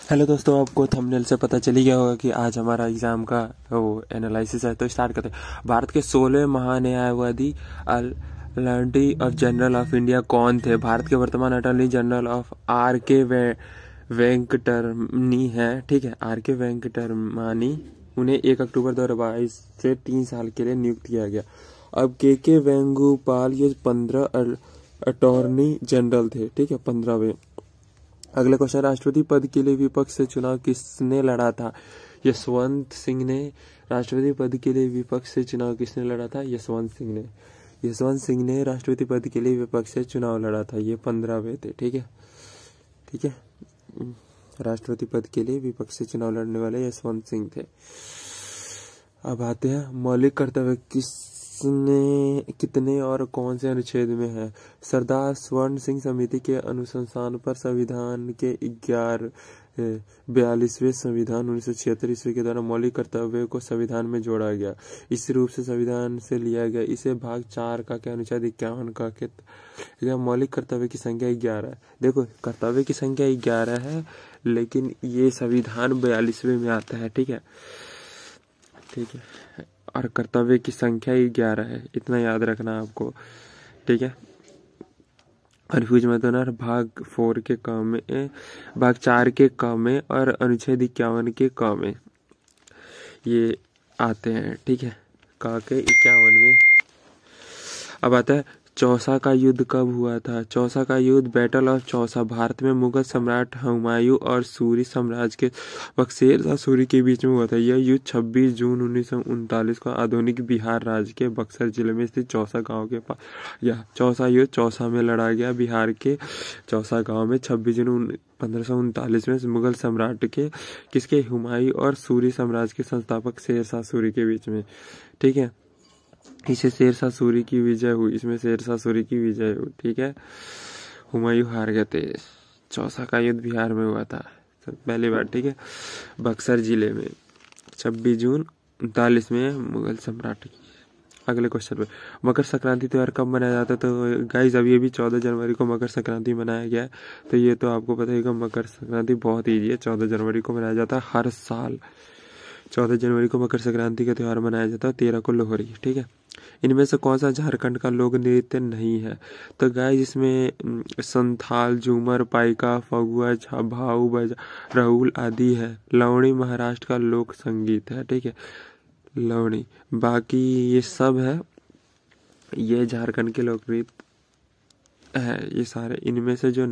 Hello दोस्तों, आपको thumbnail से पता चली गया होगा कि आज हमारा एग्जाम का वो एनालिसिस है। तो स्टार्ट करते हैं। भारत के 16वें महान्यायवादी अटॉर्नी जनरल ऑफ इंडिया कौन थे? भारत के वर्तमान अटॉर्नी जनरल ऑफ आर के वेंकटरमनी है। ठीक है, आर के वेंकटरमनी। उन्हें 1 अक्टूबर 2022 से 3 साल के लिए नियुक्त किया गया। अब के वेणुगोपाल ये 15 अटॉर्नी जनरल थे। ठीक है, 15वें। अगले क्वेश्चन, राष्ट्रपति पद के लिए विपक्ष से चुनाव किसने लड़ा था? यशवंत सिंह ने। राष्ट्रपति पद के लिए विपक्ष से चुनाव किसने लड़ा था? यशवंत सिंह ने। यशवंत सिंह ने राष्ट्रपति पद के लिए विपक्ष से चुनाव लड़ा था। ये 15वें थे। ठीक है, ठीक है। राष्ट्रपति पद के लिए विपक्ष से चुनाव लड़ने वाले यशवंत सिंह थे। अब आते हैं, मौलिक कर्तव्य किसने कितने और कौन से अनुच्छेद में है? सरदार स्वर्ण सिंह समिति के अनुशंसान पर संविधान के 42वें संविधान 1976 ईस्वी के द्वारा मौलिक कर्तव्य को संविधान में जोड़ा गया। इस रूप से संविधान से लिया गया। इसे भाग 4 का क्या अनुच्छेद 51 का क्या? मौलिक कर्तव्य की संख्या 11 है। देखो, कर्तव्य की संख्या 11 है, लेकिन ये संविधान 42वें में आता है। ठीक है, ठीक है। और कर्तव्य की संख्या 11 है, इतना याद रखना आपको। ठीक है, कन्फ्यूज मत होना। भाग 4 के क में, भाग 4 के क में और अनुच्छेद 51 के क में ये आते हैं। ठीक है, क के 51 में। अब आता है, चौसा का युद्ध कब हुआ था? चौसा का युद्ध, बैटल ऑफ चौसा, भारत में मुगल सम्राट हुमायूं और सूरी साम्राज्य के बक्सर शाह सूरी के बीच में हुआ था। यह युद्ध 26 जून 1939 को आधुनिक बिहार राज्य के बक्सर जिले में स्थित चौसा गांव के पास यह चौसा युद्ध चौसा में लड़ा गया। बिहार के चौसा गांव में 26 जून 1539 में मुगल सम्राट के किसके, हुमायूं और सूरी साम्राज्य के संस्थापक शेर शाह सूरी के बीच में। ठीक है, इसे शेर शाह सूरी की विजय हुई। इसमें शेर शाह सूरी की विजय हुई। ठीक है, हुमायूं हार गए थे। चौसा का युद्ध बिहार में हुआ था पहली बार। ठीक है, बक्सर जिले में 26 जून 1939 में मुगल सम्राट की। अगले क्वेश्चन पे, मकर संक्रांति त्यौहार कब मनाया जाता है? तो गाइस, अभी 14 जनवरी को मकर संक्रांति मनाया गया है। तो ये तो आपको पता है, मकर संक्रांति बहुत ईजी है। 14 जनवरी को मनाया जाता है हर साल। 14 जनवरी को मकर संक्रांति का त्यौहार मनाया जाता है। 13 को लोहड़ी। ठीक है, इनमें से कौन सा झारखंड का लोक नृत्य नहीं है? तो गाइस, इसमें संथाल, झूमर, पाइका, फगुआ, भाऊ, बजा, राहुल आदि है। लवणी महाराष्ट्र का लोक संगीत है। ठीक है, लवणी। बाकी ये सब है, ये झारखंड के लोक नृत्य है ये सारे। इनमें से जो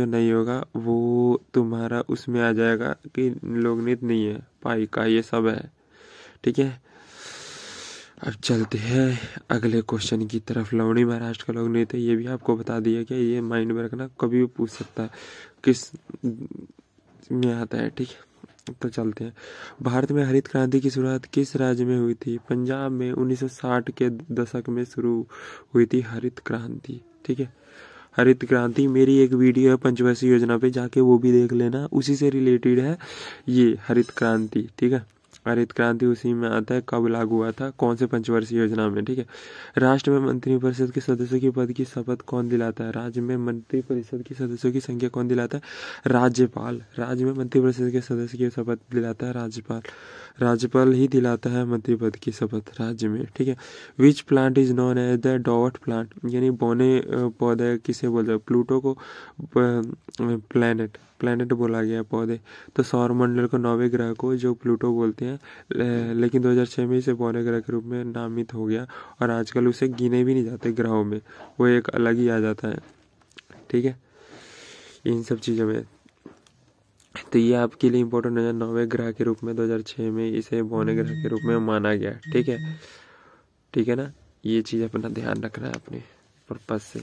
नहीं होगा वो तुम्हारा उसमें आ जाएगा कि लोक नृत्य नहीं है। पाइका ये सब है। ठीक है, अब चलते हैं अगले क्वेश्चन की तरफ। लवणी महाराष्ट्र का लोक नृत्य, ये भी आपको बता दिया कि ये माइंड में रखना, कभी भी पूछ सकता है किस में आता है। ठीक है, तो चलते हैं। भारत में हरित क्रांति की शुरुआत किस राज्य में हुई थी? पंजाब में 1960 के दशक में शुरू हुई थी हरित क्रांति। ठीक है, हरित क्रांति, मेरी एक वीडियो है पंचवर्षीय योजना पे, जाके वो भी देख लेना, उसी से रिलेटेड है ये हरित क्रांति। ठीक है, हरित क्रांति उसी में आता है, कब लागू हुआ था, कौन से पंचवर्षीय योजना में। ठीक है, राष्ट्र में मंत्रिपरिषद के सदस्यों की पद की शपथ कौन दिलाता है? राज्य में मंत्रिपरिषद के सदस्यों की संख्या कौन दिलाता है? राज्यपाल। राज्य में मंत्रिपरिषद के सदस्य की शपथ दिलाता है राज्यपाल। राज्यपाल ही दिलाता है मंत्रिपद की शपथ राज्य में। ठीक है, which plant is known as the dot plant, यानी बौने पौधे किसे बोलते हैं? प्लूटो को प्लैनेट बोला गया पौधे। तो सौर मंडल को 9वें ग्रह को जो प्लूटो बोलते हैं, लेकिन 2006 में इसे बौने ग्रह के रूप में नामित हो गया और आजकल उसे गिने भी नहीं जाते ग्रहों में, वो एक अलग ही आ जाता है। ठीक है, इन सब चीज़ों में तो ये आपके लिए इम्पोर्टेंट है। 9वें ग्रह के रूप में 2006 में इसे बौने ग्रह के रूप में माना गया। ठीक है, ठीक है ना, ये चीज़ अपना ध्यान रखना है अपने पर्पज से।